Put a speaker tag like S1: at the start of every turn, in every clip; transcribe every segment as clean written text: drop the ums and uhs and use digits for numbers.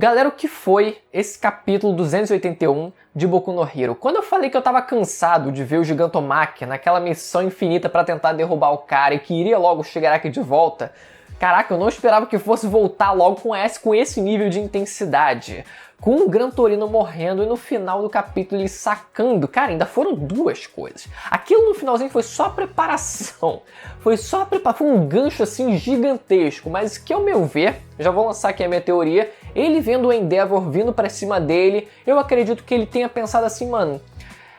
S1: Galera, o que foi esse capítulo 281 de Boku no Hero? Quando eu falei que eu tava cansado de ver o Gigantomachia naquela missão infinita pra tentar derrubar o cara e que iria logo chegar aqui de volta, caraca, eu não esperava que fosse voltar logo com esse nível de intensidade. Com o Gran Torino morrendo e no final do capítulo ele sacando. Cara, ainda foram duas coisas. Aquilo no finalzinho foi só preparação. Foi um gancho assim gigantesco. Mas que ao meu ver, já vou lançar aqui a minha teoria, ele vendo o Endeavor vindo pra cima dele, eu acredito que ele tenha pensado assim, mano,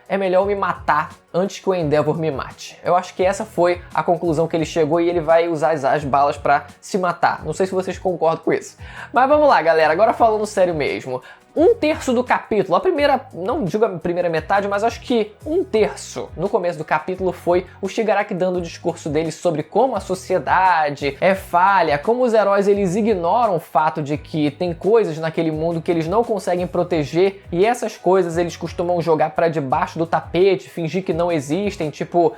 S1: é melhor eu me matar antes que o Endeavor me mate. Eu acho que essa foi a conclusão que ele chegou e ele vai usar as balas pra se matar. Não sei se vocês concordam com isso. Mas vamos lá, galera. Agora falando sério mesmo. 1/3 do capítulo, não digo a primeira metade, mas acho que 1/3 no começo do capítulo foi o Shigaraki dando o discurso dele sobre como a sociedade é falha, como os heróis eles ignoram o fato de que tem coisas naquele mundo que eles não conseguem proteger e essas coisas eles costumam jogar pra debaixo do tapete, fingir que não existem, tipo...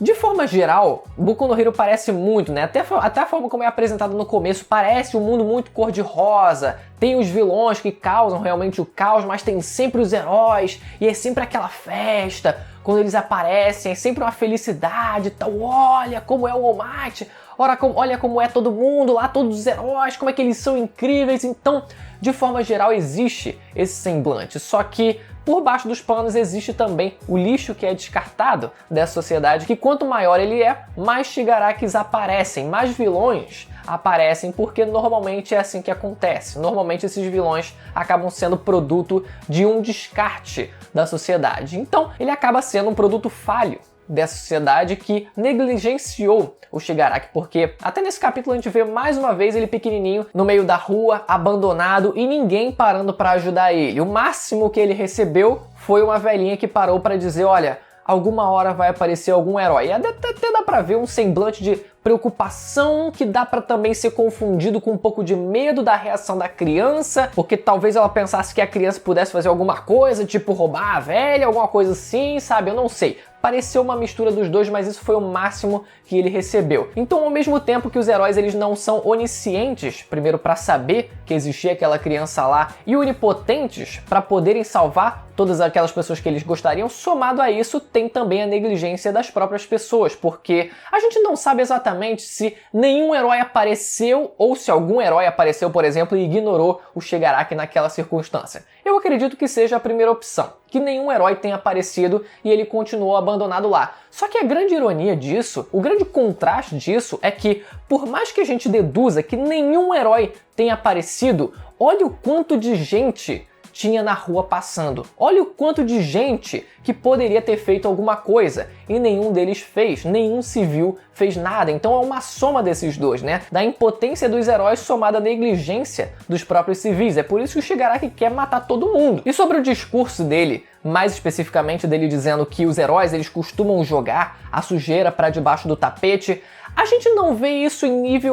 S1: De forma geral, Boku no Hero parece muito, né? Até a forma como é apresentado no começo parece um mundo muito cor-de-rosa. Tem os vilões que causam realmente o caos, mas tem sempre os heróis e é sempre aquela festa. Quando eles aparecem, é sempre uma felicidade e tal. Olha como é o All Might, olha como é todo mundo lá, todos os heróis, como é que eles são incríveis. Então, de forma geral, existe esse semblante. Só que por baixo dos panos existe também o lixo que é descartado dessa sociedade, que quanto maior ele é, mais Shigarakis aparecem, mais vilões aparecem, porque normalmente é assim que acontece. Normalmente esses vilões acabam sendo produto de um descarte da sociedade. Então ele acaba sendo um produto falho dessa sociedade que negligenciou o Shigaraki, porque até nesse capítulo a gente vê mais uma vez ele pequenininho no meio da rua, abandonado e ninguém parando para ajudar ele. O máximo que ele recebeu foi uma velhinha que parou para dizer, olha, alguma hora vai aparecer algum herói. E até dá pra ver um semblante de preocupação que dá pra também ser confundido com um pouco de medo da reação da criança, porque talvez ela pensasse que a criança pudesse fazer alguma coisa, tipo roubar a velha, alguma coisa assim, sabe? Eu não sei. Pareceu uma mistura dos dois, mas isso foi o máximo que ele recebeu. Então, ao mesmo tempo que os heróis eles não são oniscientes, primeiro para saber que existia aquela criança lá, e onipotentes para poderem salvar todas aquelas pessoas que eles gostariam, somado a isso tem também a negligência das próprias pessoas, porque a gente não sabe exatamente se nenhum herói apareceu ou se algum herói apareceu, por exemplo, e ignorou o Shigaraki naquela circunstância. Eu acredito que seja a primeira opção, que nenhum herói tenha aparecido e ele continuou abandonado lá. Só que a grande ironia disso, o grande contraste disso é que, por mais que a gente deduza que nenhum herói tenha aparecido, olha o quanto de gente tinha na rua passando. Olha o quanto de gente que poderia ter feito alguma coisa e nenhum deles fez, nenhum civil fez nada. Então é uma soma desses dois, né? Da impotência dos heróis somada à negligência dos próprios civis. É por isso que o Shigaraki quer matar todo mundo. E sobre o discurso dele, mais especificamente dele dizendo que os heróis eles costumam jogar a sujeira para debaixo do tapete, a gente não vê isso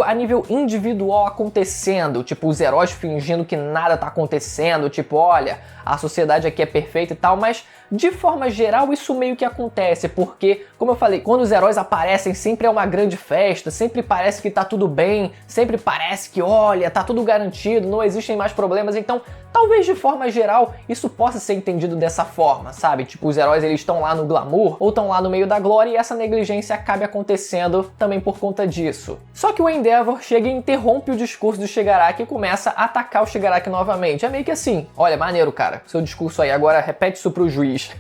S1: a nível individual acontecendo, tipo os heróis fingindo que nada tá acontecendo, tipo, olha, a sociedade aqui é perfeita e tal, mas de forma geral isso meio que acontece, porque, como eu falei, quando os heróis aparecem sempre é uma grande festa, sempre parece que tá tudo bem, sempre parece que, olha, tá tudo garantido, não existem mais problemas, então talvez de forma geral isso possa ser entendido dessa forma, sabe? Tipo, os heróis eles estão lá no glamour ou estão lá no meio da glória e essa negligência acabe acontecendo também por conta disso. Só que o Endeavor chega e interrompe o discurso do Shigaraki e começa a atacar o Shigaraki novamente. É meio que assim, olha, maneiro, cara, seu discurso aí, agora repete isso pro juiz.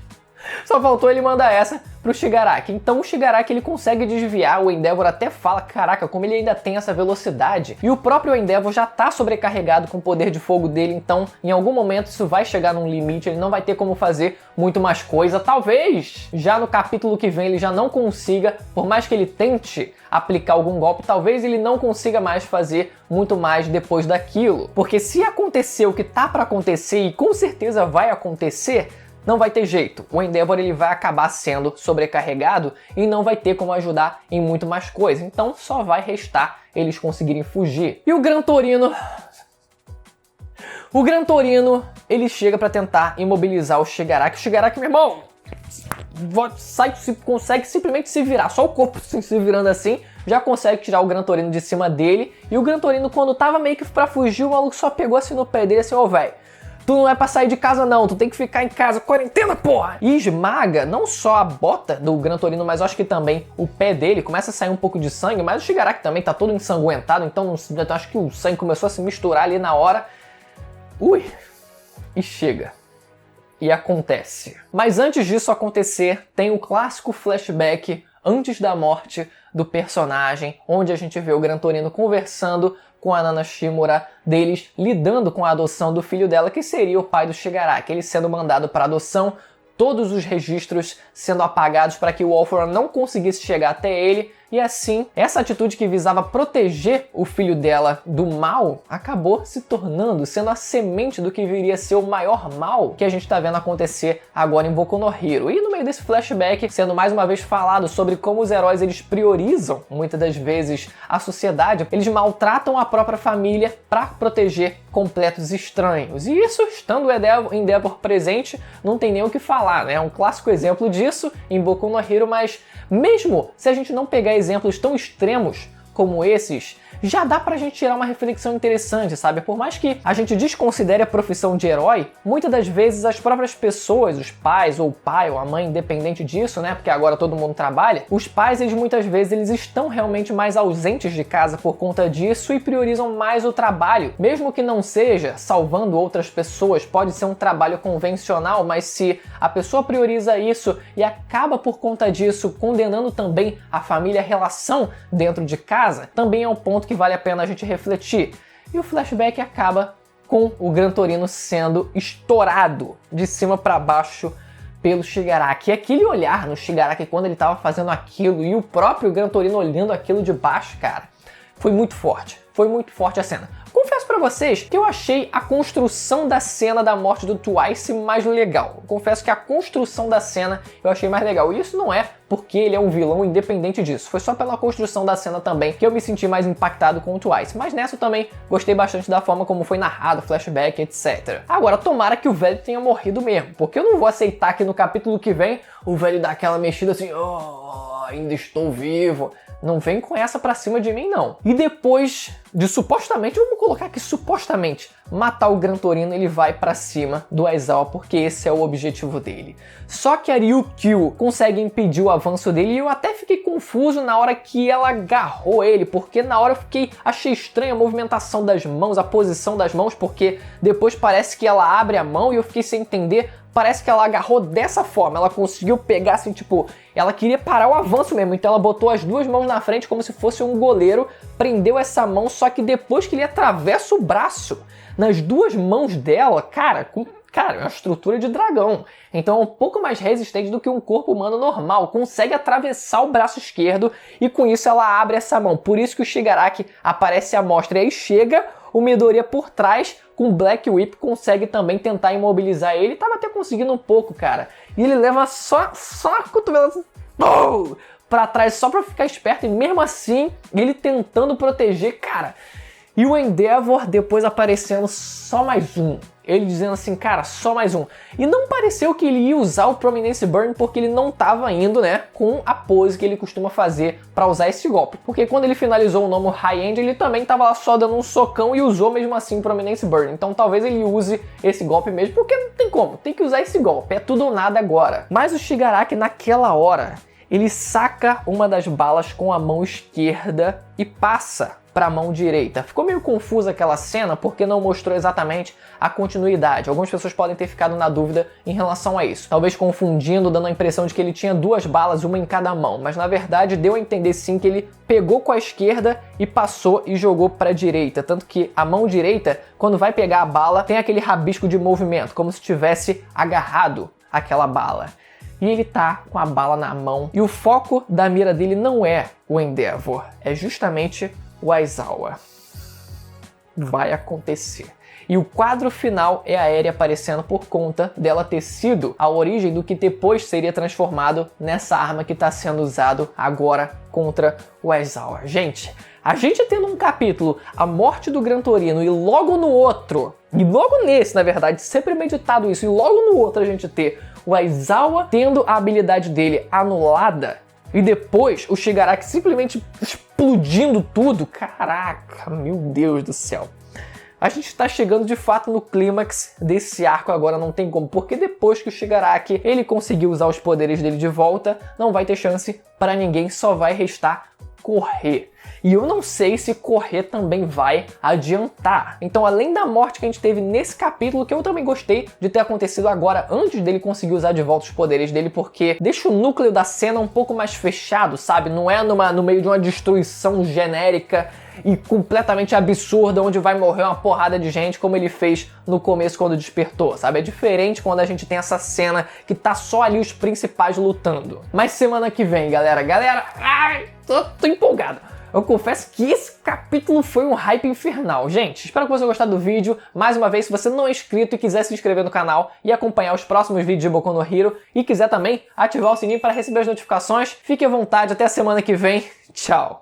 S1: Só faltou ele mandar essa pro Shigaraki. Então o Shigaraki ele consegue desviar, o Endeavor até fala, caraca, como ele ainda tem essa velocidade. E o próprio Endeavor já tá sobrecarregado com o poder de fogo dele, então em algum momento isso vai chegar num limite, ele não vai ter como fazer muito mais coisa. Talvez já no capítulo que vem ele já não consiga, por mais que ele tente aplicar algum golpe, talvez ele não consiga mais fazer muito mais depois daquilo. Porque se acontecer o que tá pra acontecer, e com certeza vai acontecer, não vai ter jeito. O Endeavor ele vai acabar sendo sobrecarregado e não vai ter como ajudar em muito mais coisa. Então só vai restar eles conseguirem fugir. E o Gran Torino... ele chega pra tentar imobilizar o Shigaraki. O Shigaraki, meu irmão, consegue simplesmente se virar, só o corpo se virando assim, já consegue tirar o Gran Torino de cima dele. E o Gran Torino, quando tava meio que pra fugir, o maluco só pegou assim no pé dele assim, ô velho, tu não é pra sair de casa não, tu tem que ficar em casa, quarentena, porra! E esmaga não só a bota do Gran Torino, mas eu acho que também o pé dele, começa a sair um pouco de sangue, mas o Shigaraki também tá todo ensanguentado, então eu acho que o sangue começou a se misturar ali na hora. Ui! E chega. E acontece. Mas antes disso acontecer, tem o clássico flashback antes da morte do personagem, onde a gente vê o Gran Torino conversando com a Nana Shimura, deles lidando com a adoção do filho dela, que seria o pai do Shigaraki, ele sendo mandado para adoção, todos os registros sendo apagados para que o All For One não conseguisse chegar até ele, e assim, essa atitude que visava proteger o filho dela do mal, acabou se tornando, sendo a semente do que viria a ser o maior mal que a gente tá vendo acontecer agora em Boku no Hero. E no meio desse flashback, sendo mais uma vez falado sobre como os heróis eles priorizam, muitas das vezes, a sociedade, eles maltratam a própria família para proteger completos estranhos. E isso, estando o Endeavor presente, não tem nem o que falar, né? É um clássico exemplo disso em Boku no Hero, mas mesmo se a gente não pegar exemplos tão extremos como esses, já dá pra gente tirar uma reflexão interessante, sabe? Por mais que a gente desconsidere a profissão de herói, muitas das vezes as próprias pessoas, os pais, ou o pai, ou a mãe, independente disso, né? Porque agora todo mundo trabalha, os pais, eles muitas vezes, eles estão realmente mais ausentes de casa por conta disso e priorizam mais o trabalho. Mesmo que não seja salvando outras pessoas, pode ser um trabalho convencional, mas se a pessoa prioriza isso e acaba por conta disso condenando também a família, a relação dentro de casa, também é um ponto que vale a pena a gente refletir. E o flashback acaba com o Gran Torino sendo estourado de cima para baixo pelo Shigaraki. E aquele olhar no Shigaraki quando ele estava fazendo aquilo e o próprio Gran Torino olhando aquilo de baixo, cara, foi muito forte. Foi muito forte a cena. Confesso pra vocês que eu achei a construção da cena da morte do Twice mais legal. Confesso que a construção da cena eu achei mais legal. E isso não é porque ele é um vilão independente disso. Foi só pela construção da cena também que eu me senti mais impactado com o Twice. Mas nessa eu também gostei bastante da forma como foi narrado, flashback, etc. Agora, tomara que o velho tenha morrido mesmo. Porque eu não vou aceitar que no capítulo que vem o velho dá aquela mexida assim, oh, ainda estou vivo. Não vem com essa pra cima de mim, não. E depois de supostamente, vamos colocar aqui supostamente, matar o Gran Torino, ele vai pra cima do Aizawa, porque esse é o objetivo dele. Só que a Ryukyu consegue impedir o avanço dele e eu até fiquei confuso na hora que ela agarrou ele, porque na hora eu achei estranha a movimentação das mãos, a posição das mãos, porque depois parece que ela abre a mão e eu fiquei sem entender. Parece que ela agarrou dessa forma, ela conseguiu pegar assim, tipo, ela queria parar o avanço mesmo, então ela botou as duas mãos na frente como se fosse um goleiro, prendeu essa mão, só que depois que ele atravessa o braço nas duas mãos dela, cara, é uma estrutura de dragão, então é um pouco mais resistente do que um corpo humano normal, consegue atravessar o braço esquerdo e com isso ela abre essa mão, por isso que o Shigaraki aparece à mostra e aí chega o Midoriya por trás com Black Whip, consegue também tentar imobilizar ele, tava até conseguindo um pouco, cara, e ele leva só a cotovela assim, pra trás só pra ficar esperto, e mesmo assim ele tentando proteger, cara, e o Endeavor depois aparecendo só mais um. Ele dizendo assim, cara, só mais um. E não pareceu que ele ia usar o Prominence Burn porque ele não tava indo, né, com a pose que ele costuma fazer pra usar esse golpe. Porque quando ele finalizou o Nomo High End, ele também tava lá só dando um socão e usou mesmo assim o Prominence Burn. Então talvez ele use esse golpe mesmo, porque não tem como, tem que usar esse golpe. É tudo ou nada agora. Mas o Shigaraki naquela hora, ele saca uma das balas com a mão esquerda e passa para a mão direita. Ficou meio confusa aquela cena porque não mostrou exatamente a continuidade. Algumas pessoas podem ter ficado na dúvida em relação a isso. Talvez confundindo, dando a impressão de que ele tinha duas balas, uma em cada mão. Mas na verdade deu a entender sim que ele pegou com a esquerda e passou e jogou para a direita. Tanto que a mão direita, quando vai pegar a bala, tem aquele rabisco de movimento, como se tivesse agarrado aquela bala. E ele tá com a bala na mão. E o foco da mira dele não é o Endeavor, é justamente o Aizawa. Vai acontecer. E o quadro final é a Eri aparecendo por conta dela ter sido a origem do que depois seria transformado nessa arma que está sendo usado agora contra o Aizawa. Gente, a gente tendo um capítulo, a morte do Gran Torino, e logo no outro, e logo nesse, na verdade, ser premeditado isso, e logo no outro a gente ter o Aizawa tendo a habilidade dele anulada e depois o Shigaraki simplesmente explodindo tudo. Caraca, meu Deus do céu. A gente está chegando de fato no clímax desse arco agora, não tem como, porque depois que o Shigaraki ele conseguiu usar os poderes dele de volta, não vai ter chance para ninguém, só vai restar correr. E eu não sei se correr também vai adiantar. Então, além da morte que a gente teve nesse capítulo, que eu também gostei de ter acontecido agora, antes dele conseguir usar de volta os poderes dele, porque deixa o núcleo da cena um pouco mais fechado, sabe? Não é no meio de uma destruição genérica e completamente absurda, onde vai morrer uma porrada de gente, como ele fez no começo quando despertou, sabe? É diferente quando a gente tem essa cena que tá só ali os principais lutando. Mas semana que vem, galera, ai, tô empolgado. Eu confesso que esse capítulo foi um hype infernal. Gente, espero que você tenha gostado do vídeo. Mais uma vez, se você não é inscrito e quiser se inscrever no canal e acompanhar os próximos vídeos de Boku no Hero e quiser também ativar o sininho para receber as notificações, fique à vontade. Até a semana que vem. Tchau!